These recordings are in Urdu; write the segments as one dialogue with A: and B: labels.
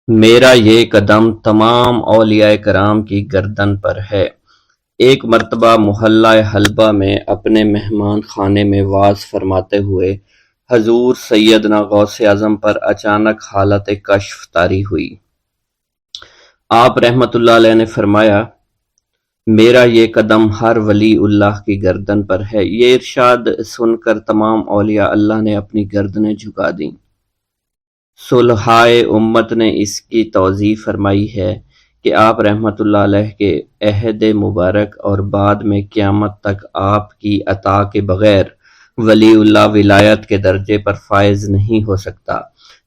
A: میرا یہ قدم تمام اولیاء کرام کی گردن پر ہے۔ ایک مرتبہ محلہ حلبہ میں اپنے مہمان خانے میں وعظ فرماتے ہوئے حضور سیدنا غوث اعظم پر اچانک حالت کشف طاری ہوئی۔ آپ رحمت اللہ علیہ نے فرمایا، میرا یہ قدم ہر ولی اللہ کی گردن پر ہے۔ یہ ارشاد سن کر تمام اولیاء اللہ نے اپنی گردنیں جھکا دیں۔ صلحائے امت نے اس کی توضیح فرمائی ہے کہ آپ رحمت اللہ علیہ کے عہد مبارک اور بعد میں قیامت تک آپ کی عطا کے بغیر ولی اللہ ولایت کے درجے پر فائز نہیں ہو سکتا۔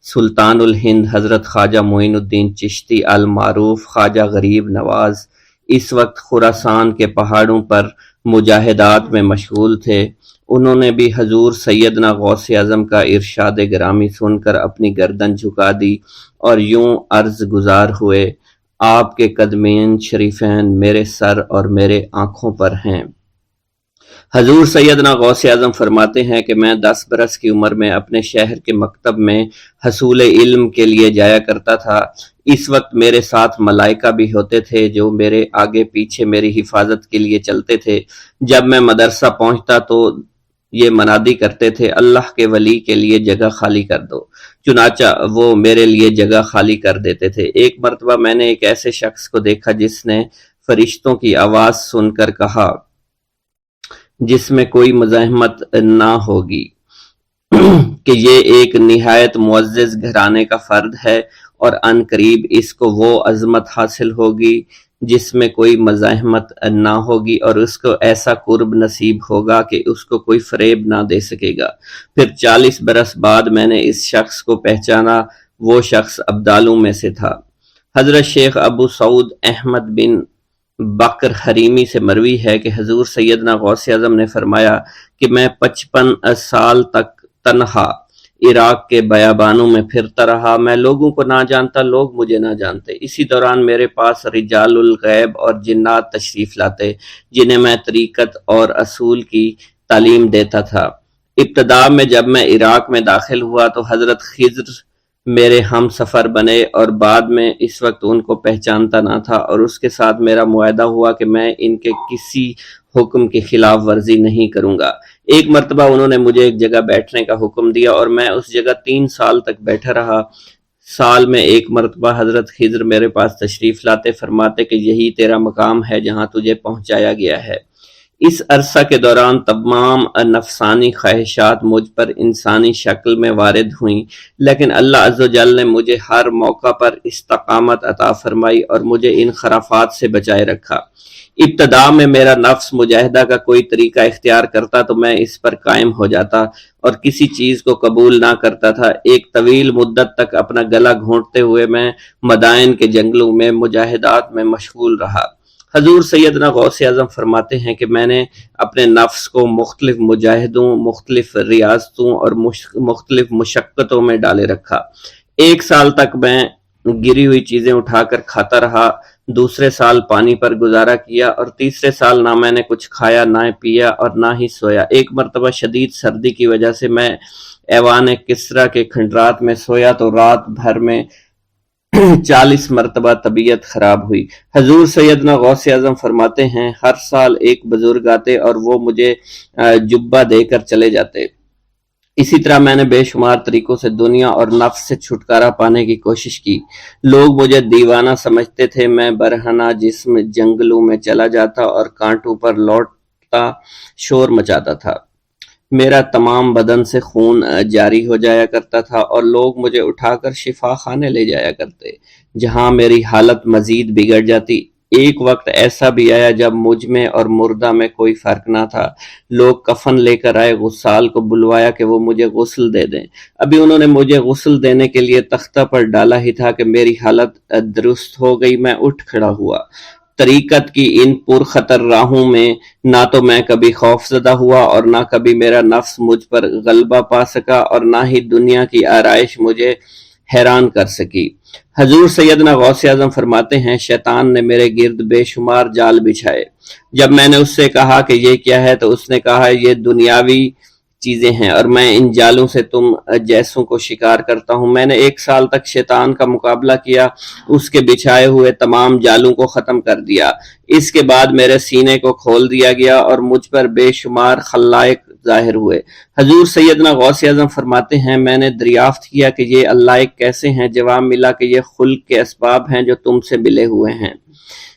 A: سلطان الہند حضرت خواجہ معین الدین چشتی المعروف خواجہ غریب نواز اس وقت خراسان کے پہاڑوں پر مجاہدات میں مشغول تھے۔ انہوں نے بھی حضور سیدنا غوث اعظم کا ارشاد گرامی سن کر اپنی گردن جھکا دی اور یوں عرض گزار ہوئے، آپ کے قدمین شریفین میرے سر اور میرے آنکھوں پر ہیں۔ حضور سیدنا غوث اعظم فرماتے ہیں کہ میں 10 برس کی عمر میں اپنے شہر کے مکتب میں حصول علم کے لیے جایا کرتا تھا۔ اس وقت میرے ساتھ ملائکہ بھی ہوتے تھے جو میرے آگے پیچھے میری حفاظت کے لیے چلتے تھے۔ جب میں مدرسہ پہنچتا تو یہ منادی کرتے تھے، اللہ کے ولی کے لیے جگہ خالی کر دو۔ چنانچہ وہ میرے لیے جگہ خالی کر دیتے تھے۔ ایک مرتبہ میں نے ایک ایسے شخص کو دیکھا جس نے فرشتوں کی آواز سن کر کہا، جس میں کوئی مزاحمت نہ ہوگی، کہ یہ ایک نہایت معزز گھرانے کا فرد ہے اور عن قریب اس کو وہ عظمت حاصل ہوگی جس میں کوئی مزاحمت نہ ہوگی، اور اس کو ایسا قرب نصیب ہوگا کہ اس کو کوئی فریب نہ دے سکے گا۔ پھر 40 برس بعد میں نے اس شخص کو پہچانا۔ وہ شخص ابدالوں میں سے تھا۔ حضرت شیخ ابو سعود احمد بن بکر حریمی سے مروی ہے کہ حضور سیدنا غوث اعظم نے فرمایا کہ میں 55 سال تک تنہا عراق کے بیابانوں میں پھرتا رہا۔ میں لوگوں کو نہ جانتا، لوگ مجھے نہ جانتے۔ اسی دوران میرے پاس رجال الغیب اور جنات تشریف لاتے جنہیں میں طریقت اور اصول کی تعلیم دیتا تھا۔ ابتدا میں جب میں عراق میں داخل ہوا تو حضرت خضر میرے ہم سفر بنے، اور بعد میں اس وقت ان کو پہچانتا نہ تھا، اور اس کے ساتھ میرا معاہدہ ہوا کہ میں ان کے کسی حکم کی خلاف ورزی نہیں کروں گا۔ ایک مرتبہ انہوں نے مجھے ایک جگہ بیٹھنے کا حکم دیا اور میں اس جگہ 3 سال تک بیٹھا رہا۔ سال میں ایک مرتبہ حضرت خضر میرے پاس تشریف لاتے، فرماتے کہ یہی تیرا مقام ہے جہاں تجھے پہنچایا گیا ہے۔ اس عرصہ کے دوران تمام نفسانی خواہشات مجھ پر انسانی شکل میں وارد ہوئیں، لیکن اللہ عز و جل نے مجھے ہر موقع پر استقامت عطا فرمائی اور مجھے ان خرافات سے بچائے رکھا۔ ابتدا میں میرا نفس مجاہدہ کا کوئی طریقہ اختیار کرتا تو میں اس پر قائم ہو جاتا اور کسی چیز کو قبول نہ کرتا تھا۔ ایک طویل مدت تک اپنا گلا گھونٹتے ہوئے میں مدائن کے جنگلوں میں مجاہدات میں مشغول رہا۔ حضور سیدنا غوث اعظم فرماتے ہیں کہ میں نے اپنے نفس کو مختلف مجاہدوں، مختلف ریاضتوں اور مختلف مشقتوں میں ڈالے رکھا۔ 1 سال تک میں گری ہوئی چیزیں اٹھا کر کھاتا رہا، دوسرے سال پانی پر گزارا کیا، اور تیسرے سال نہ میں نے کچھ کھایا، نہ پیا اور نہ ہی سویا۔ ایک مرتبہ شدید سردی کی وجہ سے میں ایوان کسریٰ کے کھنڈرات میں سویا تو رات بھر میں 40 مرتبہ طبیعت خراب ہوئی۔ حضور سیدنا غوث اعظم فرماتے ہیں، ہر سال ایک بزرگ آتے اور وہ مجھے جبہ دے کر چلے جاتے۔ اسی طرح میں نے بے شمار طریقوں سے دنیا اور نفس سے چھٹکارا پانے کی کوشش کی۔ لوگ مجھے دیوانہ سمجھتے تھے۔ میں برہنہ جسم جنگلوں میں چلا جاتا اور کانٹوں پر لوٹتا شور مچاتا تھا۔ میرا تمام بدن سے خون جاری ہو جایا کرتا تھا اور لوگ مجھے اٹھا کر شفا خانے لے جایا کرتے، جہاں میری حالت مزید بگڑ جاتی۔ ایک وقت ایسا بھی آیا جب مجھ میں اور مردہ میں کوئی فرق نہ تھا۔ لوگ کفن لے کر آئے، غسال کو بلوایا کہ وہ مجھے غسل دے دیں۔ ابھی انہوں نے مجھے غسل دینے کے لیے تختہ پر ڈالا ہی تھا کہ میری حالت درست ہو گئی۔ میں اٹھ کھڑا ہوا۔ طریقت کی ان پرخطر راہوں میں نہ تو میں کبھی خوف زدہ ہوا اور نہ کبھی میرا نفس مجھ پر غلبہ پا سکا، اور نہ ہی دنیا کی آرائش مجھے حیران کر سکی۔ حضور سیدنا غوث اعظم فرماتے ہیں، شیطان نے میرے گرد بے شمار جال بچھائے۔ جب میں نے اس سے کہا کہ یہ کیا ہے تو اس نے کہا، یہ دنیاوی چیزیں ہیں اور میں ان جالوں سے تم جیسوں کو شکار کرتا ہوں۔ میں نے 1 سال تک شیطان کا مقابلہ کیا، اس کے بچھائے ہوئے تمام جالوں کو ختم کر دیا۔ اس کے بعد میرے سینے کو کھول دیا گیا اور مجھ پر بے شمار خلائق ظاہر ہوئے۔ حضور سیدنا غوث اعظم فرماتے ہیں میں نے دریافت کیا کہ یہ اللہ کیسے ہیں؟ جواب ملا کہ یہ خلق کے اسباب ہیں جو تم سے ملے ہوئے ہیں۔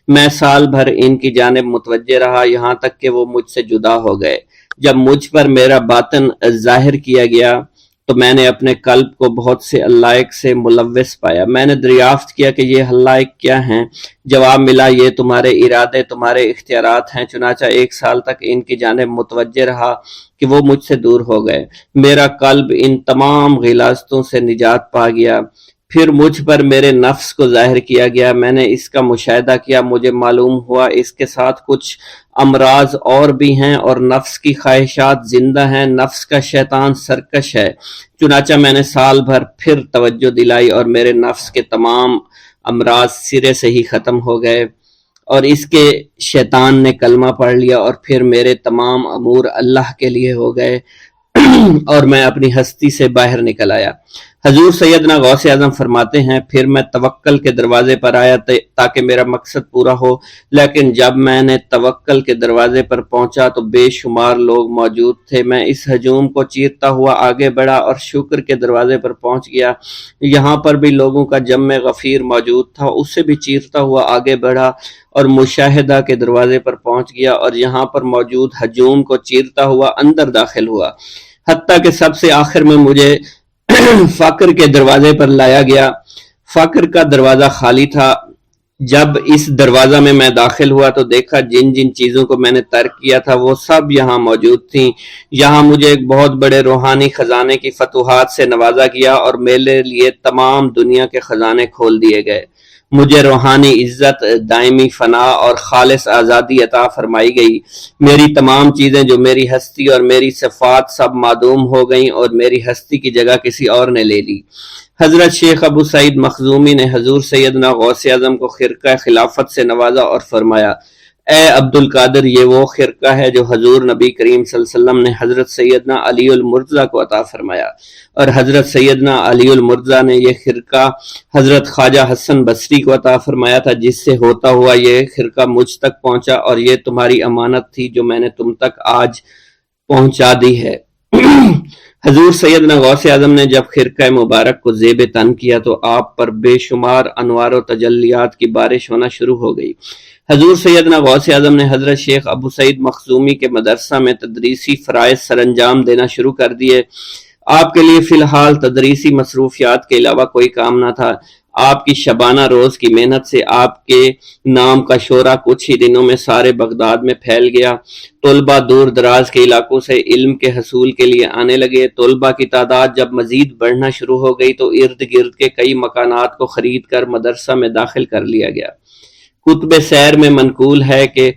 A: میں سال بھر ان کی جانب متوجہ رہا یہاں تک کہ وہ مجھ سے جدا ہو گئے۔ جب مجھ پر میرا باطن ظاہر کیا گیا تو میں نے اپنے قلب کو بہت سے علائق سے ملوث پایا۔ میں نے دریافت کیا کہ یہ علائق کیا ہیں؟ جواب ملا یہ تمہارے ارادے، تمہارے اختیارات ہیں۔ چنانچہ 1 سال تک ان کی جانب متوجہ رہا کہ وہ مجھ سے دور ہو گئے۔ میرا قلب ان تمام غلاظتوں سے نجات پا گیا۔ پھر مجھ پر میرے نفس کو ظاہر کیا گیا، میں نے اس کا مشاہدہ کیا، مجھے معلوم ہوا اس کے ساتھ کچھ امراض اور بھی ہیں اور نفس کی خواہشات زندہ ہیں، نفس کا شیطان سرکش ہے۔ چنانچہ میں نے سال بھر پھر توجہ دلائی اور میرے نفس کے تمام امراض سرے سے ہی ختم ہو گئے اور اس کے شیطان نے کلمہ پڑھ لیا اور پھر میرے تمام امور اللہ کے لیے ہو گئے اور میں اپنی ہستی سے باہر نکل آیا۔ حضور سیدنا غوث اعظم فرماتے ہیں پھر میں توکل کے دروازے پر آیا تاکہ میرا مقصد پورا ہو، لیکن جب میں نے توکل کے دروازے پر پہنچا تو بے شمار لوگ موجود تھے۔ میں اس ہجوم کو چیرتا ہوا آگے بڑھا اور شکر کے دروازے پر پہنچ گیا، یہاں پر بھی لوگوں کا جمع غفیر موجود تھا، اس سے بھی چیرتا ہوا آگے بڑھا اور مشاہدہ کے دروازے پر پہنچ گیا اور یہاں پر موجود ہجوم کو چیرتا ہوا اندر داخل ہوا، حتیٰ کہ سب سے آخر میں مجھے فقر کے دروازے پر لایا گیا۔ فقر کا دروازہ خالی تھا۔ جب اس دروازہ میں داخل ہوا تو دیکھا جن جن چیزوں کو میں نے ترک کیا تھا وہ سب یہاں موجود تھیں۔ یہاں مجھے ایک بہت بڑے روحانی خزانے کی فتوحات سے نوازا گیا اور میرے لیے تمام دنیا کے خزانے کھول دیے گئے۔ مجھے روحانی عزت، دائمی فنا اور خالص آزادی عطا فرمائی گئی۔ میری تمام چیزیں جو میری ہستی اور میری صفات سب معدوم ہو گئیں اور میری ہستی کی جگہ کسی اور نے لے لی۔ حضرت شیخ ابو سعید مخزومی نے حضور سیدنا غوث اعظم کو خرقہ خلافت سے نوازا اور فرمایا اے عبد القادر، یہ وہ خرقہ ہے جو حضور نبی کریم صلی اللہ علیہ وسلم نے حضرت سیدنا علی المرتضیٰ کو عطا فرمایا، اور حضرت سیدنا علی المرتضیٰ نے یہ خرقہ حضرت خواجہ حسن بصری کو عطا فرمایا تھا، جس سے ہوتا ہوا یہ خرقہ مجھ تک پہنچا، اور یہ تمہاری امانت تھی جو میں نے تم تک آج پہنچا دی ہے۔ حضور سیدنا غوث اعظم نے جب خرقہ مبارک کو زیب تن کیا تو آپ پر بے شمار انوار و تجلیات کی بارش ہونا شروع ہو گئی۔ حضور سیدنا غوث اعظم نے حضرت شیخ ابو سعید مخزومی کے مدرسہ میں تدریسی فرائض سر انجام دینا شروع کر دیے۔ آپ کے لیے فی الحال تدریسی مصروفیات کے علاوہ کوئی کام نہ تھا۔ آپ کی شبانہ روز کی محنت سے آپ کے نام کا شعرہ کچھ ہی دنوں میں سارے بغداد میں پھیل گیا۔ طلبہ دور دراز کے علاقوں سے علم کے حصول کے لیے آنے لگے۔ طلبہ کی تعداد جب مزید بڑھنا شروع ہو گئی تو ارد گرد کے کئی مکانات کو خرید کر مدرسہ میں داخل کر لیا گیا۔ کتب سیر میں منقول ہے کہ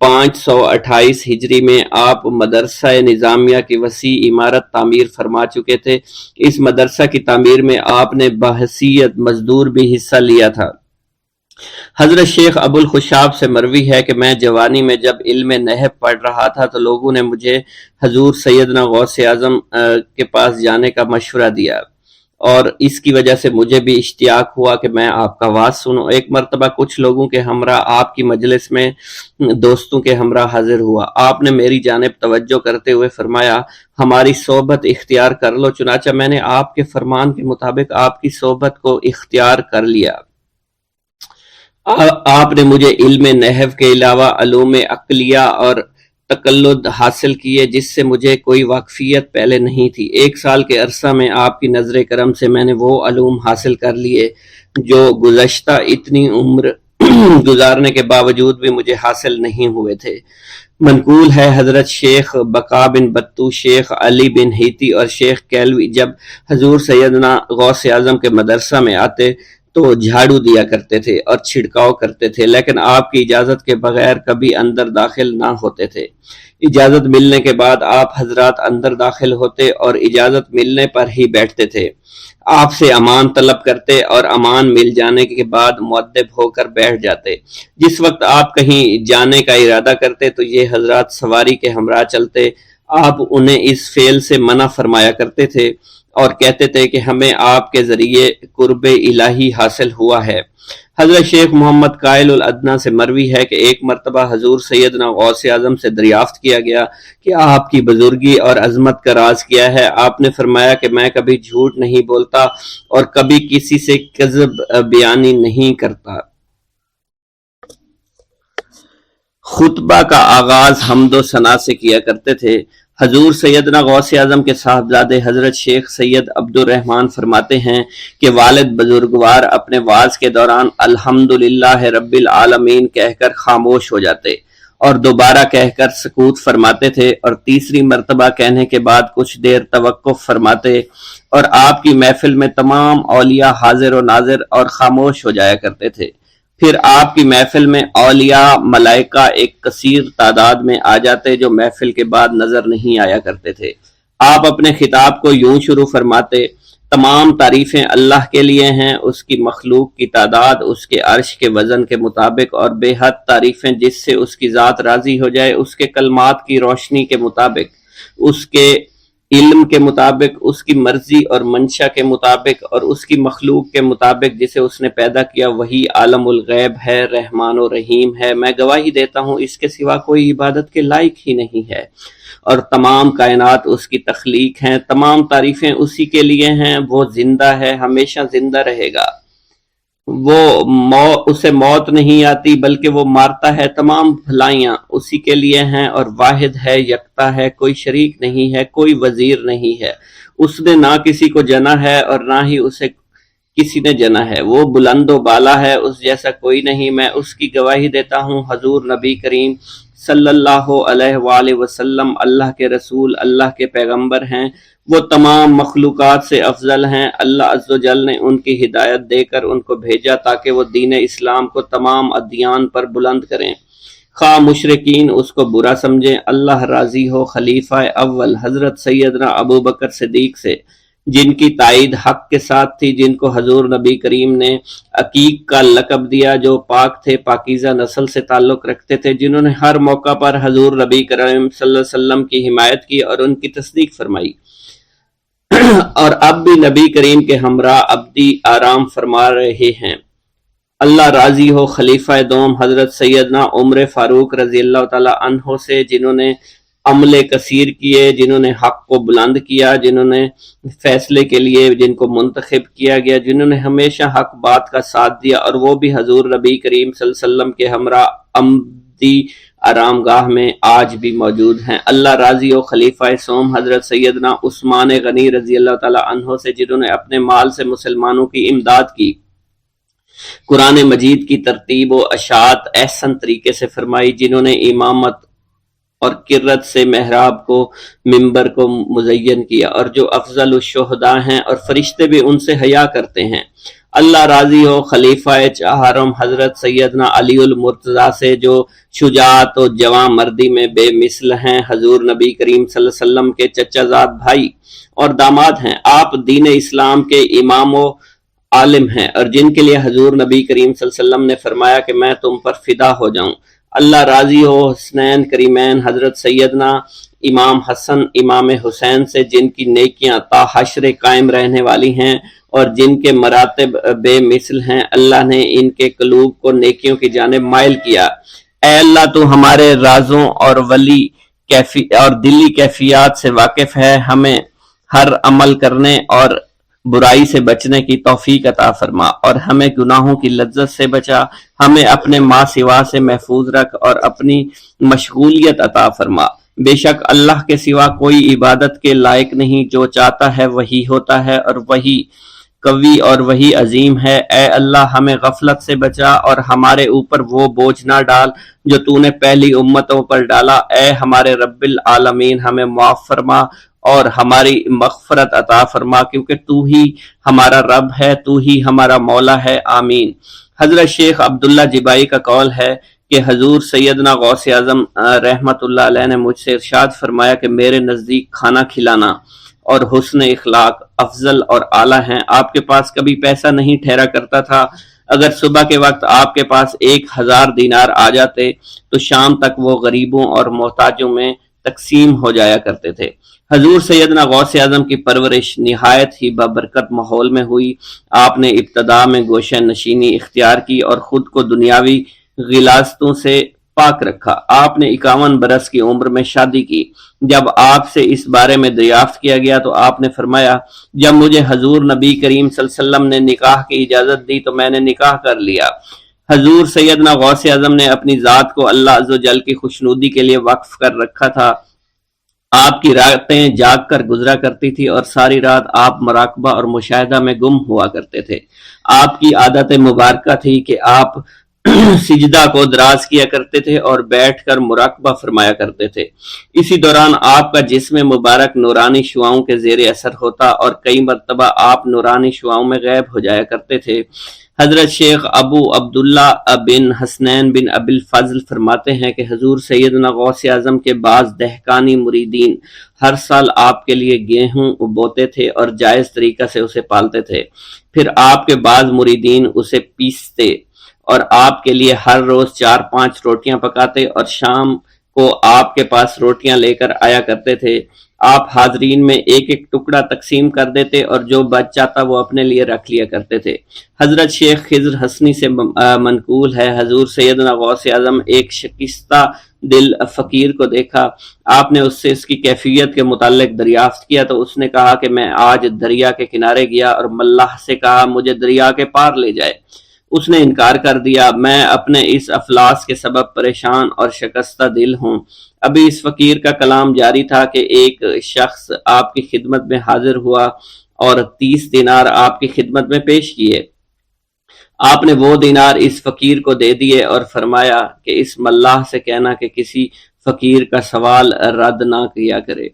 A: 528 ہجری میں آپ مدرسہ نظامیہ کی وسیع عمارت تعمیر فرما چکے تھے۔ اس مدرسہ کی تعمیر میں آپ نے بحیثیت مزدور بھی حصہ لیا تھا۔ حضرت شیخ ابو الخشاب سے مروی ہے کہ میں جوانی میں جب علم نحو پڑھ رہا تھا تو لوگوں نے مجھے حضور سیدنا غوث اعظم کے پاس جانے کا مشورہ دیا، اور اس کی وجہ سے مجھے بھی اشتیاق ہوا کہ میں آپ کا واز سنوں۔ ایک مرتبہ کچھ لوگوں کے ہمراہ آپ کی مجلس میں دوستوں کے ہمراہ حاضر ہوا۔ آپ نے میری جانب توجہ کرتے ہوئے فرمایا ہماری صحبت اختیار کر لو۔ چنانچہ میں نے آپ کے فرمان کے مطابق آپ کی صحبت کو اختیار کر لیا۔ آپ نے مجھے علم نحو کے علاوہ علوم عقلیہ اور تقلد حاصل کیے جس سے مجھے کوئی واقفیت پہلے نہیں تھی۔ 1 سال کے عرصہ میں آپ کی نظر کرم سے میں نے وہ علوم حاصل کر لیے جو گزشتہ اتنی عمر گزارنے کے باوجود بھی مجھے حاصل نہیں ہوئے تھے۔ منقول ہے حضرت شیخ بقا بن بطو، شیخ علی بن ہیتی اور شیخ کیلوی جب حضور سیدنا غوث اعظم کے مدرسہ میں آتے تو جھاڑو دیا کرتے تھے اور چھڑکاؤ کرتے تھے، لیکن آپ کی اجازت کے بغیر کبھی اندر داخل نہ ہوتے تھے۔ اجازت ملنے کے بعد آپ حضرات اندر داخل ہوتے اور اجازت ملنے پر ہی بیٹھتے تھے۔ آپ سے امان طلب کرتے اور امان مل جانے کے بعد مؤدب ہو کر بیٹھ جاتے۔ جس وقت آپ کہیں جانے کا ارادہ کرتے تو یہ حضرات سواری کے ہمراہ چلتے۔ آپ انہیں اس فعل سے منع فرمایا کرتے تھے اور کہتے تھے کہ ہمیں آپ کے ذریعے قرب الہی حاصل ہوا ہے۔ حضرت شیخ محمد قائل الادنیٰ سے مروی ہے کہ ایک مرتبہ حضور سیدنا غوث اعظم سے دریافت کیا گیا کہ آپ کی بزرگی اور عظمت کا راز کیا ہے؟ آپ نے فرمایا کہ میں کبھی جھوٹ نہیں بولتا اور کبھی کسی سے کذب بیانی نہیں کرتا۔ خطبہ کا آغاز حمد و ثنا سے کیا کرتے تھے۔ حضور سیدنا غوث اعظم کے صاحبزادے حضرت شیخ سید عبد الرحمن فرماتے ہیں کہ والد بزرگوار اپنے وعظ کے دوران الحمدللہ رب العالمین کہہ کر خاموش ہو جاتے اور دوبارہ کہہ کر سکوت فرماتے تھے اور تیسری مرتبہ کہنے کے بعد کچھ دیر توقف فرماتے اور آپ کی محفل میں تمام اولیاء حاضر و ناظر اور خاموش ہو جایا کرتے تھے۔ پھر آپ کی محفل میں اولیاء ملائکہ ایک کثیر تعداد میں آ جاتے جو محفل کے بعد نظر نہیں آیا کرتے تھے۔ آپ اپنے خطاب کو یوں شروع فرماتے: تمام تعریفیں اللہ کے لیے ہیں، اس کی مخلوق کی تعداد اس کے عرش کے وزن کے مطابق اور بے حد تعریفیں جس سے اس کی ذات راضی ہو جائے، اس کے کلمات کی روشنی کے مطابق، اس کے علم کے مطابق، اس کی مرضی اور منشا کے مطابق اور اس کی مخلوق کے مطابق جسے اس نے پیدا کیا، وہی عالم الغیب ہے، رحمان و رحیم ہے۔ میں گواہی دیتا ہوں اس کے سوا کوئی عبادت کے لائق ہی نہیں ہے، اور تمام کائنات اس کی تخلیق ہیں، تمام تعریفیں اسی کے لیے ہیں۔ وہ زندہ ہے، ہمیشہ زندہ رہے گا، اسے موت نہیں آتی بلکہ وہ مارتا ہے، تمام بھلائیاں اسی کے لیے ہیں، اور واحد ہے، یکتا ہے، کوئی شریک نہیں ہے، کوئی وزیر نہیں ہے۔ اس نے نہ کسی کو جنا ہے اور نہ ہی اسے کسی نے جنا ہے، وہ بلند و بالا ہے، اس جیسا کوئی نہیں۔ میں اس کی گواہی دیتا ہوں حضور نبی کریم صلی اللہ علیہ وآلہ وسلم اللہ کے رسول، اللہ کے پیغمبر ہیں، وہ تمام مخلوقات سے افضل ہیں۔ اللہ عز و جل نے ان کی ہدایت دے کر ان کو بھیجا تاکہ وہ دین اسلام کو تمام ادیان پر بلند کریں، خواہ مشرکین اس کو برا سمجھیں۔ اللہ راضی ہو خلیفہ اول حضرت سیدنا ابو بکر صدیق سے، جن کی تائید حق کے ساتھ تھی، جن کو حضور نبی کریم نے عقیق کا لقب دیا، جو پاک تھے، پاکیزہ نسل سے تعلق رکھتے تھے، جنہوں نے ہر موقع پر حضور نبی کریم صلی اللہ علیہ وسلم کی حمایت کی اور ان کی تصدیق فرمائی، اور اب بھی نبی کریم کے ہمراہ ابدی آرام فرما رہے ہیں۔ اللہ راضی ہو خلیفہ دوم حضرت سیدنا عمر فاروق رضی اللہ تعالی عنہ سے، جنہوں نے عمل کثیر کیے، جنہوں نے حق کو بلند کیا، جنہوں نے فیصلے کے لیے جن کو منتخب کیا گیا، جنہوں نے ہمیشہ حق بات کا ساتھ دیا، اور وہ بھی حضور نبی کریم صلی اللہ علیہ وسلم کے ہمراہ ابدی آرام گاہ میں آج بھی موجود ہیں۔ اللہ راضی ہو خلیفہ سوم حضرت سیدنا عثمان غنی رضی اللہ تعالی عنہ سے، جنہوں نے اپنے مال سے مسلمانوں کی امداد کی، قرآن مجید کی ترتیب و اشاعت احسن طریقے سے فرمائی، جنہوں نے امامت اور قرت سے محراب کو، ممبر کو مزین کیا، اور جو افضل الشہداء ہیں اور فرشتے بھی ان سے حیا کرتے ہیں۔ اللہ راضی ہو خلیفہ چہارم حضرت سیدنا علی المرتضیٰ سے، جو شجاعت و جواں مردی میں بے مثل ہیں، حضور نبی کریم صلی اللہ علیہ وسلم کے چچا زاد بھائی اور داماد ہیں۔ آپ دین اسلام کے امام و عالم ہیں، اور جن کے لیے حضور نبی کریم صلی اللہ علیہ وسلم نے فرمایا کہ میں تم پر فدا ہو جاؤں۔ اللہ راضی ہو حسنین کریمین حضرت سیدنا امام حسن امام حسین سے، جن کی نیکیاں تا حشر قائم رہنے والی ہیں اور جن کے مراتب بے مثل ہیں۔ اللہ نے ان کے قلوب کو نیکیوں کی جانب مائل کیا۔ اے اللہ تو ہمارے رازوں اور دلی کیفیات سے واقف ہے، ہمیں ہر عمل کرنے اور برائی سے بچنے کی توفیق عطا فرما، اور ہمیں گناہوں کی لذت سے بچا، ہمیں اپنے ما سوا سے محفوظ رکھ اور اپنی مشغولیت عطا فرما۔ بے شک اللہ کے سوا کوئی عبادت کے لائق نہیں، جو چاہتا ہے وہی ہوتا ہے، اور وہی قوی اور وہی عظیم ہے۔ اے اللہ ہمیں غفلت سے بچا اور ہمارے اوپر وہ بوجھ نہ ڈال جو تو نے پہلی امتوں پر ڈالا۔ اے ہمارے رب العالمین ہمیں معاف فرما اور ہماری مغفرت عطا فرما، کیونکہ تو ہی ہمارا رب ہے، تو ہی ہمارا مولا ہے، آمین۔ حضرت شیخ عبداللہ جبائی کا قول ہے کہ حضور سیدنا غوث اعظم رحمت اللہ علیہ نے مجھ سے ارشاد فرمایا کہ میرے نزدیک کھانا کھلانا اور حسن اخلاق افضل اور اعلیٰ ہیں۔ آپ کے پاس کبھی پیسہ نہیں ٹھہرا کرتا تھا، اگر صبح کے وقت آپ کے پاس 1000 دینار آ جاتے تو شام تک وہ غریبوں اور محتاجوں میں تقسیم ہو جایا کرتے تھے۔ حضور سیدنا غوث اعظم کی پرورش نہایت ہی بابرکت ماحول میں ہوئی۔ آپ نے ابتدا میں گوشہ نشینی اختیار کی اور خود کو دنیاوی غلاظتوں سے پاک رکھا۔ آپ نے 51 برس کی عمر میں شادی کی۔ جب آپ سے اس بارے میں دریافت کیا گیا تو آپ نے فرمایا، جب مجھے حضور نبی کریم صلی اللہ علیہ وسلم نے نکاح کی اجازت دی تو میں نے نکاح کر لیا۔ حضور سیدنا غوث اعظم نے اپنی ذات کو اللہ عز و جل کی خوشنودی کے لیے وقف کر رکھا تھا۔ آپ کی راتیں جاگ کر گزرا کرتی تھی اور ساری رات آپ مراقبہ اور مشاہدہ میں گم ہوا کرتے تھے۔ آپ کی عادت مبارکہ تھی کہ آپ سجدہ کو دراز کیا کرتے تھے اور بیٹھ کر مراقبہ فرمایا کرتے تھے۔ اسی دوران آپ کا جسم مبارک نورانی شعاؤں کے زیر اثر ہوتا اور کئی مرتبہ آپ نورانی شعاؤں میں غائب ہو جایا کرتے تھے۔ حضرت شیخ ابو عبداللہ بن حسنین بن ابی الفضل فرماتے ہیں کہ حضور سیدنا غوث اعظم کے بعض دہقانی مریدین ہر سال آپ کے لیے گیہوں بوتے تھے اور جائز طریقہ سے اسے پالتے تھے۔ پھر آپ کے بعض مریدین اسے پیستے اور آپ کے لیے ہر روز 4-5 روٹیاں پکاتے اور شام کو آپ کے پاس روٹیاں لے کر آیا کرتے تھے۔ آپ حاضرین میں ایک ایک ٹکڑا تقسیم کر دیتے اور جو بچ جاتا وہ اپنے لیے رکھ لیا کرتے تھے۔ حضرت شیخ خضر حسنی سے منقول ہے، حضور سیدنا غوث اعظم ایک شکستہ دل فقیر کو دیکھا۔ آپ نے اس سے اس کی کیفیت کے متعلق دریافت کیا تو اس نے کہا کہ میں آج دریا کے کنارے گیا اور ملاح سے کہا مجھے دریا کے پار لے جائے۔ اس نے انکار کر دیا۔ میں اپنے اس افلاس کے سبب پریشان اور شکستہ دل ہوں۔ ابھی اس فقیر کا کلام جاری تھا کہ ایک شخص آپ کی خدمت میں حاضر ہوا اور 30 دینار آپ کی خدمت میں پیش کیے۔ آپ نے وہ دینار اس فقیر کو دے دیے اور فرمایا کہ اس ملاح سے کہنا کہ کسی فقیر کا سوال رد نہ کیا کرے۔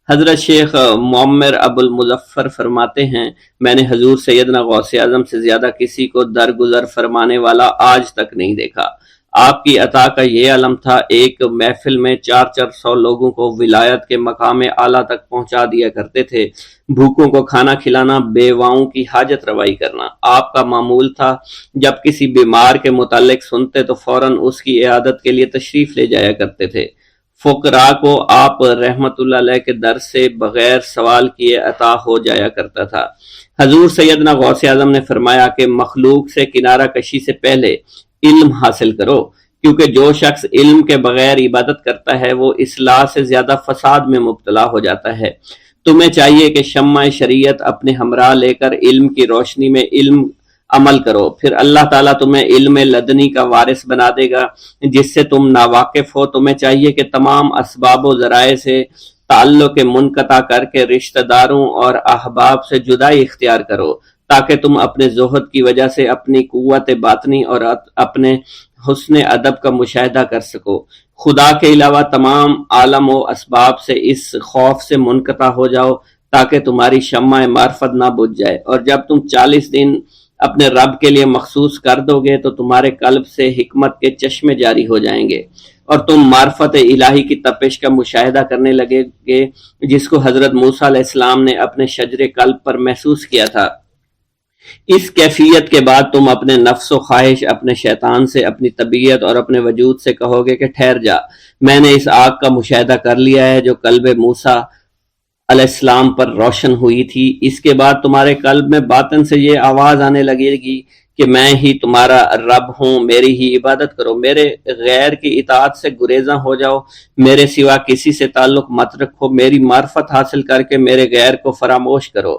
A: حضرت شیخ معمر ابو المظفر فرماتے ہیں، میں نے حضور سیدنا غوث اعظم سے زیادہ کسی کو درگزر فرمانے والا آج تک نہیں دیکھا۔ آپ کی عطا کا یہ علم تھا، ایک محفل میں 400 لوگوں کو ولایت کے مقام اعلیٰ تک پہنچا دیا کرتے تھے۔ بھوکوں کو کھانا کھلانا، بیواؤں کی حاجت روائی کرنا آپ کا معمول تھا۔ جب کسی بیمار کے متعلق سنتے تو فوراً اس کی عیادت کے لیے تشریف لے جایا کرتے تھے۔ فقراء کو آپ رحمت اللہ علیہ کے در سے بغیر سوال کیے عطا ہو جایا کرتا تھا۔ حضور سیدنا غوث اعظم نے فرمایا کہ مخلوق سے کنارہ کشی سے پہلے علم حاصل کرو، کیونکہ جو شخص علم کے بغیر عبادت کرتا ہے وہ اصلاح سے زیادہ فساد میں مبتلا ہو جاتا ہے۔ تمہیں چاہیے کہ شمع شریعت اپنے ہمراہ لے کر علم کی روشنی میں علم عمل کرو، پھر اللہ تعالیٰ تمہیں علم لدنی کا وارث بنا دے گا جس سے تم ناواقف ہو۔ تمہیں چاہیے کہ تمام اسباب و ذرائع سے تعلق منقطع کر کے رشتہ داروں اور احباب سے جدائی اختیار کرو، تاکہ تم اپنے زہد کی وجہ سے اپنی قوت باطنی اور اپنے حسن ادب کا مشاہدہ کر سکو۔ خدا کے علاوہ تمام عالم و اسباب سے اس خوف سے منقطع ہو جاؤ تاکہ تمہاری شمع معرفت نہ بجھ جائے، اور جب تم 40 دن اپنے رب کے لیے مخصوص کر دو گے تو تمہارے قلب سے حکمت کے چشمے جاری ہو جائیں گے اور تم معرفت الہی کی تپش کا مشاہدہ کرنے لگے گے، جس کو حضرت موسیٰ علیہ السلام نے اپنے شجر قلب پر محسوس کیا تھا۔ اس کیفیت کے بعد تم اپنے نفس و خواہش، اپنے شیطان سے، اپنی طبیعت اور اپنے وجود سے کہو گے کہ ٹھہر جا، میں نے اس آگ کا مشاہدہ کر لیا ہے جو قلب موسیٰ علیہ السلام پر روشن ہوئی تھی۔ اس کے بعد تمہارے قلب میں باطن سے یہ آواز آنے لگے گی کہ میں ہی تمہارا رب ہوں، میری ہی عبادت کرو، میرے غیر کی اطاعت سے گریزاں ہو جاؤ، میرے سوا کسی سے تعلق مت رکھو، میری معرفت حاصل کر کے میرے غیر کو فراموش کرو،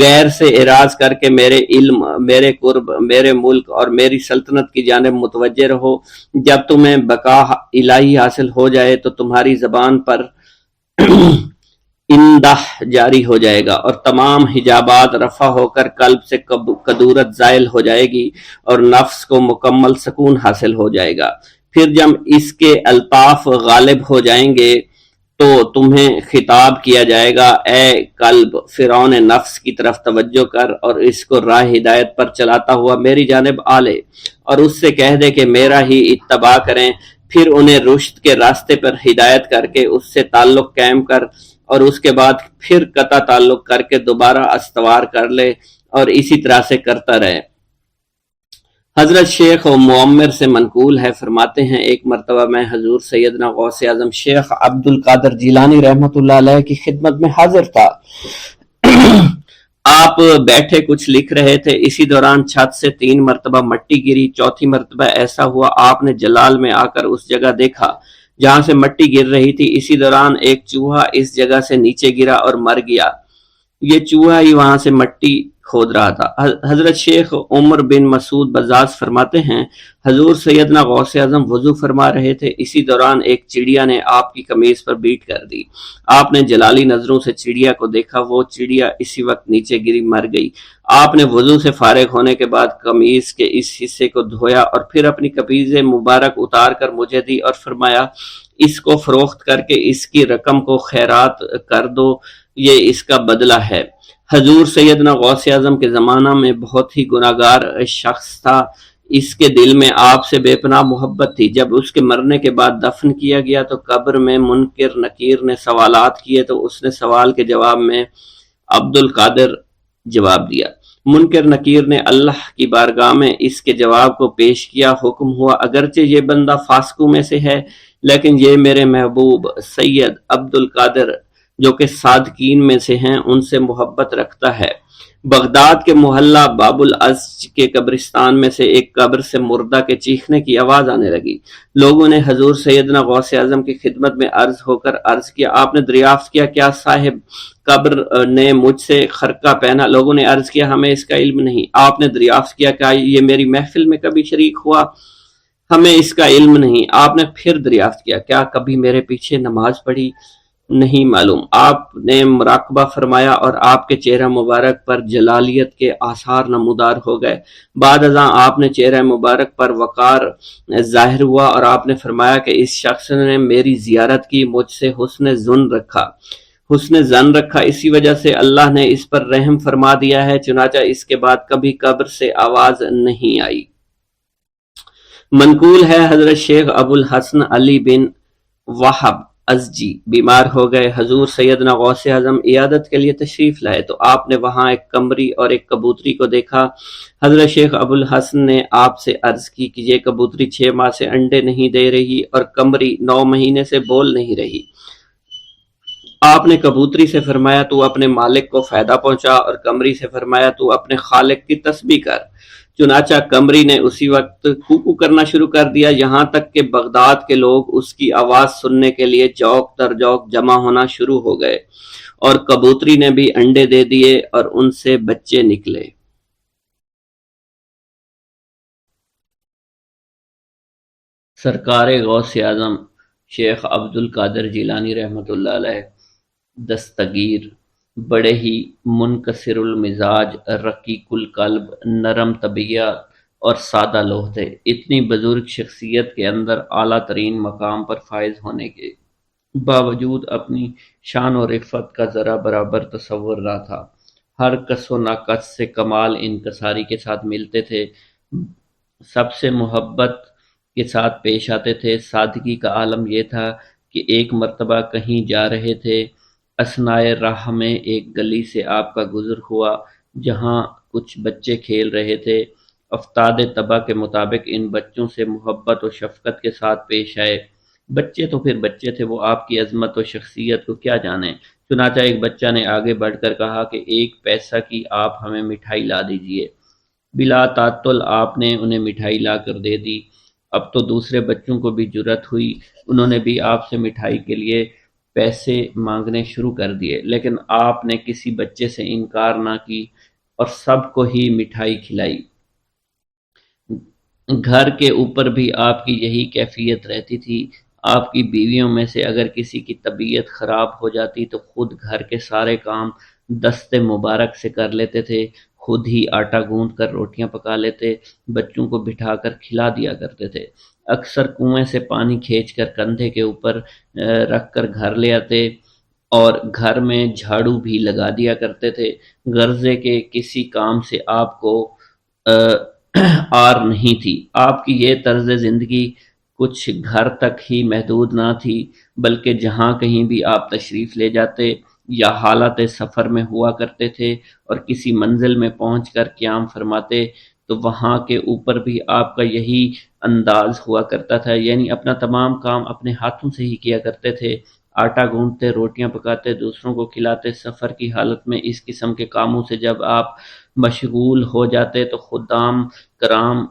A: غیر سے اعراض کر کے میرے علم، میرے قرب، میرے ملک اور میری سلطنت کی جانب متوجہ رہو۔ جب تمہیں بقا الہی حاصل ہو جائے تو تمہاری زبان پر اندہ جاری ہو جائے گا اور تمام حجابات رفع ہو کر قلب سے کدورت زائل ہو جائے گی اور نفس کو مکمل سکون حاصل ہو جائے گا۔ پھر جب اس کے الطاف غالب ہو جائیں گے تو تمہیں خطاب کیا جائے گا، اے قلب، فرعون نفس کی طرف توجہ کر اور اس کو راہ ہدایت پر چلاتا ہوا میری جانب آ لے اور اس سے کہہ دے کہ میرا ہی اتباع کریں، پھر انہیں رشد کے راستے پر ہدایت کر کے اس سے تعلق قائم کر اور اس کے بعد پھر قطع تعلق کر کے دوبارہ استوار کر لے اور اسی طرح سے کرتا رہے۔ حضرت شیخ و معمر سے منقول ہے، فرماتے ہیں ایک مرتبہ میں حضور سیدنا غوث اعظم شیخ عبد القادر جیلانی رحمۃ اللہ علیہ کی خدمت میں حاضر تھا۔ آپ بیٹھے کچھ لکھ رہے تھے، اسی دوران چھت سے 3 مرتبہ مٹی گری، چوتھی مرتبہ ایسا ہوا آپ نے جلال میں آ کر اس جگہ دیکھا جہاں سے مٹی گر رہی تھی۔ اسی دوران ایک چوہا اس جگہ سے نیچے گرا اور مر گیا، یہ چوہا ہی وہاں سے مٹی کھود رہا تھا۔ حضرت شیخ عمر بن مسعود بزاز فرماتے ہیں حضور سیدنا غوث اعظم وضو فرما رہے تھے، اسی دوران ایک چڑیا نے آپ کی قمیض پر بیٹ کر دی۔ آپ نے جلالی نظروں سے چڑیا کو دیکھا، وہ چڑیا اسی وقت نیچے گری مر گئی۔ آپ نے وضو سے فارغ ہونے کے بعد قمیض کے اس حصے کو دھویا اور پھر اپنی قمیض مبارک اتار کر مجھے دی اور فرمایا اس کو فروخت کر کے اس کی رقم کو خیرات کر دو، یہ اس کا بدلہ ہے۔ حضور سیدنا غوث اعظم کے زمانہ میں بہت ہی گناہگار شخص تھا، اس کے دل میں آپ سے بے پناہ محبت تھی۔ جب اس کے مرنے کے بعد دفن کیا گیا تو قبر میں منکر نکیر نے سوالات کیے تو اس نے سوال کے جواب میں عبد القادر جواب دیا۔ منکر نکیر نے اللہ کی بارگاہ میں اس کے جواب کو پیش کیا، حکم ہوا اگرچہ یہ بندہ فاسقوں میں سے ہے لیکن یہ میرے محبوب سید عبد القادر جو کہ صادقین میں سے ہیں ان سے محبت رکھتا ہے۔ بغداد کے محلہ باب العز کے قبرستان میں سے ایک قبر سے مردہ کے چیخنے کی آواز آنے لگی۔ لوگوں نے حضور سیدنا غوث اعظم کی خدمت میں عرض ہو کر عرض کیا، آپ نے دریافت کیا کیا صاحب قبر نے مجھ سے خرقہ پہنا؟ لوگوں نے عرض کیا ہمیں اس کا علم نہیں۔ آپ نے دریافت کیا کیا یہ میری محفل میں کبھی شریک ہوا؟ ہمیں اس کا علم نہیں۔ آپ نے پھر دریافت کیا کیا کبھی میرے پیچھے نماز پڑھی؟ نہیں معلوم۔ آپ نے مراقبہ فرمایا اور آپ کے چہرہ مبارک پر جلالیت کے آثار نمودار ہو گئے۔ بعد ازاں آپ نے چہرہ مبارک پر وقار ظاہر ہوا اور آپ نے فرمایا کہ اس شخص نے میری زیارت کی، مجھ سے حسن ظن رکھا، اسی وجہ سے اللہ نے اس پر رحم فرما دیا ہے، چنانچہ اس کے بعد کبھی قبر سے آواز نہیں آئی۔ منقول ہے حضرت شیخ ابو الحسن علی بن وہب ازجی بیمار ہو گئے، حضور سیدنا غوث اعظم عیادت کے لیے تشریف لائے تو آپ نے وہاں ایک قمری اور ایک کبوتری کو دیکھا۔ حضرت شیخ ابو الحسن نے آپ سے عرض کی کہ یہ کبوتری 6 ماہ سے انڈے نہیں دے رہی اور قمری 9 مہینے سے بول نہیں رہی۔ آپ نے کبوتری سے فرمایا تو اپنے مالک کو فائدہ پہنچا اور قمری سے فرمایا تو اپنے خالق کی تسبیح کر۔ چنانچہ قمری نے اسی وقت کوکو کرنا شروع کر دیا، یہاں تک کہ بغداد کے لوگ اس کی آواز سننے کے لیے جوق در جوق جمع ہونا شروع ہو گئے اور کبوتری نے بھی انڈے دے دیے اور ان سے بچے نکلے۔ سرکار غوث اعظم شیخ عبد القادر جیلانی رحمۃ اللہ علیہ دستگیر بڑے ہی منکسر المزاج، رقیق القلب، نرم طبیعت اور سادہ لوح تھے۔ اتنی بزرگ شخصیت کے اندر اعلیٰ ترین مقام پر فائز ہونے کے باوجود اپنی شان و رفعت کا ذرا برابر تصور نہ تھا۔ ہر کس و ناقص سے کمال انکساری کے ساتھ ملتے تھے، سب سے محبت کے ساتھ پیش آتے تھے۔ سادگی کا عالم یہ تھا کہ ایک مرتبہ کہیں جا رہے تھے، اثنائے راہ میں ایک گلی سے آپ کا گزر ہوا جہاں کچھ بچے کھیل رہے تھے۔ افتاد طبع کے مطابق ان بچوں سے محبت و شفقت کے ساتھ پیش آئے۔ بچے تو پھر بچے تھے، وہ آپ کی عظمت و شخصیت کو کیا جانیں۔ چنانچہ ایک بچہ نے آگے بڑھ کر کہا کہ 1 پیسہ کی آپ ہمیں مٹھائی لا دیجئے۔ بلا تعطل آپ نے انہیں مٹھائی لا کر دے دی۔ اب تو دوسرے بچوں کو بھی جرأت ہوئی، انہوں نے بھی آپ سے مٹھائی کے لیے پیسے مانگنے شروع کر دیے، لیکن آپ نے کسی بچے سے انکار نہ کی اور سب کو ہی مٹھائی کھلائی۔ گھر کے اوپر بھی آپ کی یہی کیفیت رہتی تھی۔ آپ کی بیویوں میں سے اگر کسی کی طبیعت خراب ہو جاتی تو خود گھر کے سارے کام دست مبارک سے کر لیتے تھے، خود ہی آٹا گوندھ کر روٹیاں پکا لیتے، بچوں کو بٹھا کر کھلا دیا کرتے تھے۔ اکثر کنویں سے پانی کھینچ کر کندھے کے اوپر رکھ کر گھر لے آتے اور گھر میں جھاڑو بھی لگا دیا کرتے تھے۔ غرضے کے کسی کام سے آپ کو آر نہیں تھی۔ آپ کی یہ طرز زندگی کچھ گھر تک ہی محدود نہ تھی، بلکہ جہاں کہیں بھی آپ تشریف لے جاتے یا حالت سفر میں ہوا کرتے تھے اور کسی منزل میں پہنچ کر قیام فرماتے تو وہاں کے اوپر بھی آپ کا یہی انداز ہوا کرتا تھا، یعنی اپنا تمام کام اپنے ہاتھوں سے ہی کیا کرتے تھے، آٹا گوندتے، روٹیاں پکاتے، دوسروں کو کھلاتے۔ سفر کی حالت میں اس قسم کے کاموں سے جب آپ مشغول ہو جاتے تو خدام کرام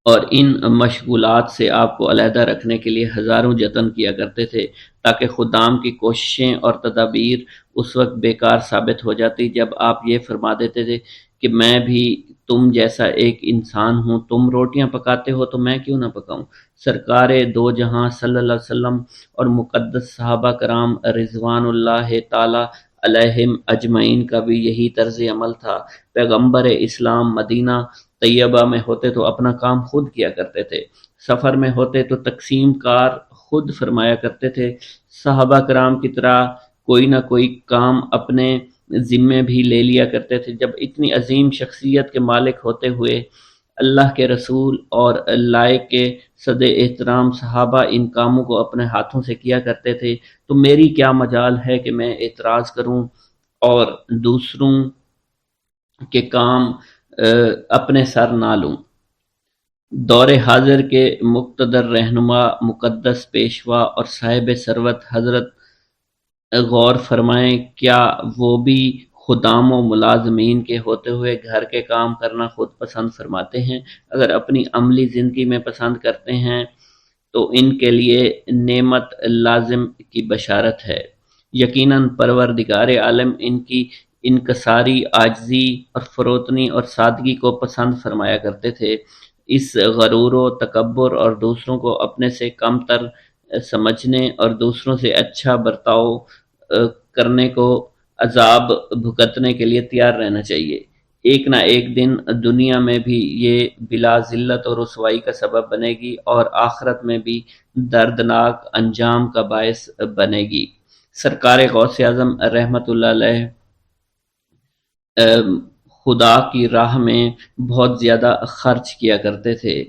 A: اور ان مشغولات سے آپ کو علیحدہ رکھنے کے لیے ہزاروں جتن کیا کرتے تھے، تاکہ خدام کی کوششیں اور تدابیر اس وقت بیکار ثابت ہو جاتی جب آپ یہ فرما دیتے تھے کہ میں بھی تم جیسا ایک انسان ہوں، تم روٹیاں پکاتے ہو تو میں کیوں نہ پکاؤں۔ سرکار دو جہاں صلی اللہ علیہ وسلم اور مقدس صحابہ کرام رضوان اللہ تعالی علیہم اجمعین کا بھی یہی طرز عمل تھا۔ پیغمبر اسلام مدینہ طیبہ میں ہوتے تو اپنا کام خود کیا کرتے تھے، سفر میں ہوتے تو تقسیم کار خود فرمایا کرتے تھے۔ صحابہ کرام کی طرح کوئی نہ کوئی کام اپنے ذمے بھی لے لیا کرتے تھے۔ جب اتنی عظیم شخصیت کے مالک ہوتے ہوئے اللہ کے رسول اور لائق کے صد احترام صحابہ ان کاموں کو اپنے ہاتھوں سے کیا کرتے تھے، تو میری کیا مجال ہے کہ میں اعتراض کروں اور دوسروں کے کام اپنے سر نہ لوں۔ دور حاضر کے مقتدر رہنما، مقدس پیشوا اور صاحب ثروت حضرت غور فرمائیں، کیا وہ بھی خدام و ملازمین کے ہوتے ہوئے گھر کے کام کرنا خود پسند فرماتے ہیں؟ اگر اپنی عملی زندگی میں پسند کرتے ہیں تو ان کے لیے نعمت لازم کی بشارت ہے۔ یقیناً پروردگار عالم ان کی انکساری، عاجزی اور فروتنی اور سادگی کو پسند فرمایا کرتے تھے۔ اس غرور و تکبر اور دوسروں کو اپنے سے کم تر سمجھنے اور دوسروں سے اچھا برتاؤ کرنے کو عذاب بھگتنے کے لیے تیار رہنا چاہیے۔ ایک نہ ایک دن دنیا میں بھی یہ بلا ذلت اور رسوائی کا سبب بنے گی اور آخرت میں بھی دردناک انجام کا باعث بنے گی۔ سرکار غوث اعظم رحمۃ اللہ علیہ خدا کی راہ میں بہت زیادہ خرچ کیا کرتے تھے۔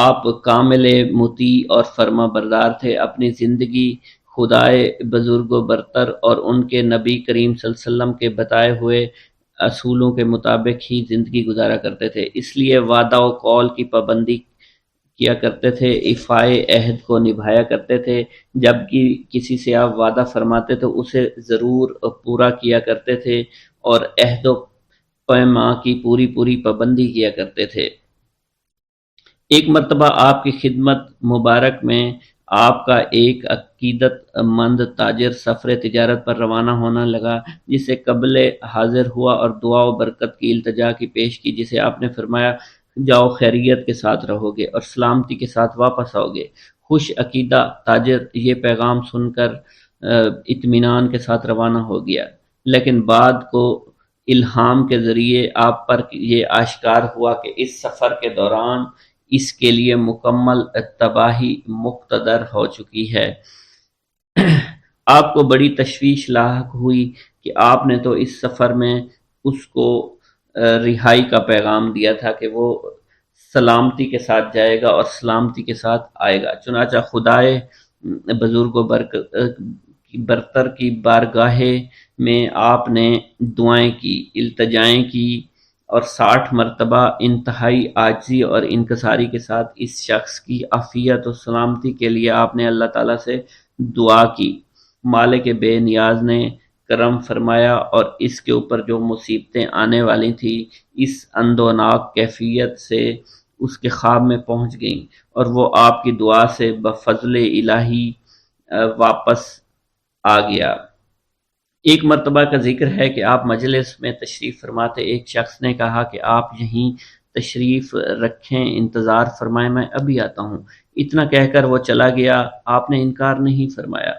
A: آپ کامل مطیع اور فرما بردار تھے، اپنی زندگی خدائے بزرگ و برتر اور ان کے نبی کریم صلی اللہ علیہ وسلم کے بتائے ہوئے اصولوں کے مطابق ہی زندگی گزارا کرتے تھے، اس لیے وعدہ و قول کی پابندی کیا کرتے تھے، ایفائے عہد کو نبھایا کرتے تھے، جب کسی سے آپ وعدہ فرماتے تو اسے ضرور پورا کیا کرتے تھے اور عہد و پیما کی پوری پابندی کیا کرتے تھے۔ ایک مرتبہ آپ کی خدمت مبارک میں آپ کا ایک عقیدت مند تاجر سفر تجارت پر روانہ ہونا لگا، جسے قبل حاضر ہوا اور دعا و برکت کی التجا کی پیش کی، جسے آپ نے فرمایا جاؤ خیریت کے ساتھ رہو گے اور سلامتی کے ساتھ واپس آؤ گے۔ خوش عقیدہ تاجر یہ پیغام سن کر اطمینان کے ساتھ روانہ ہو گیا، لیکن بعد کو الہام کے ذریعے آپ پر یہ آشکار ہوا کہ اس سفر کے دوران اس کے لیے مکمل تباہی مقتدر ہو چکی ہے۔ آپ کو بڑی تشویش لاحق ہوئی کہ آپ نے تو اس سفر میں اس کو رہائی کا پیغام دیا تھا کہ وہ سلامتی کے ساتھ جائے گا اور سلامتی کے ساتھ آئے گا۔ چنانچہ خدائے بزرگ و برتر کی بارگاہ میں آپ نے دعائیں کی، التجائیں کی اور 60 مرتبہ انتہائی عاجزی اور انکساری کے ساتھ اس شخص کی عافیت و سلامتی کے لیے آپ نے اللہ تعالیٰ سے دعا کی۔ مالک بے نیاز نے کرم فرمایا اور اس کے اوپر جو مصیبتیں آنے والی تھیں اس اندوناک کیفیت سے اس کے خواب میں پہنچ گئیں اور وہ آپ کی دعا سے بفضل الہی واپس آ گیا۔ ایک مرتبہ کا ذکر ہے کہ آپ مجلس میں تشریف فرماتے، ایک شخص نے کہا کہ آپ یہیں تشریف رکھیں، انتظار فرمائیں، میں ابھی آتا ہوں۔ اتنا کہہ کر وہ چلا گیا۔ آپ نے انکار نہیں فرمایا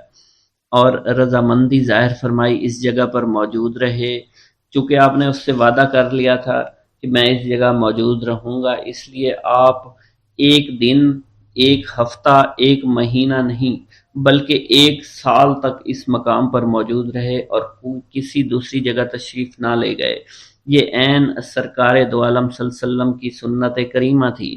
A: اور رضامندی ظاہر فرمائی، اس جگہ پر موجود رہے۔ چونکہ آپ نے اس سے وعدہ کر لیا تھا کہ میں اس جگہ موجود رہوں گا، اس لیے آپ ایک دن، ایک ہفتہ، ایک مہینہ نہیں بلکہ 1 سال تک اس مقام پر موجود رہے اور کسی دوسری جگہ تشریف نہ لے گئے۔ یہ عین سرکار دو عالم صلی اللہ علیہ وسلم کی سنت کریمہ تھی۔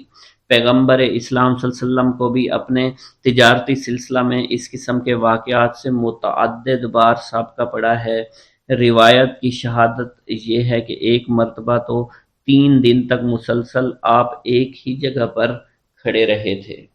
A: پیغمبر اسلام صلی اللہ علیہ وسلم کو بھی اپنے تجارتی سلسلہ میں اس قسم کے واقعات سے متعدد بار سابقہ پڑا ہے۔ روایت کی شہادت یہ ہے کہ ایک مرتبہ تو 3 دن تک مسلسل آپ ایک ہی جگہ پر کھڑے رہے تھے۔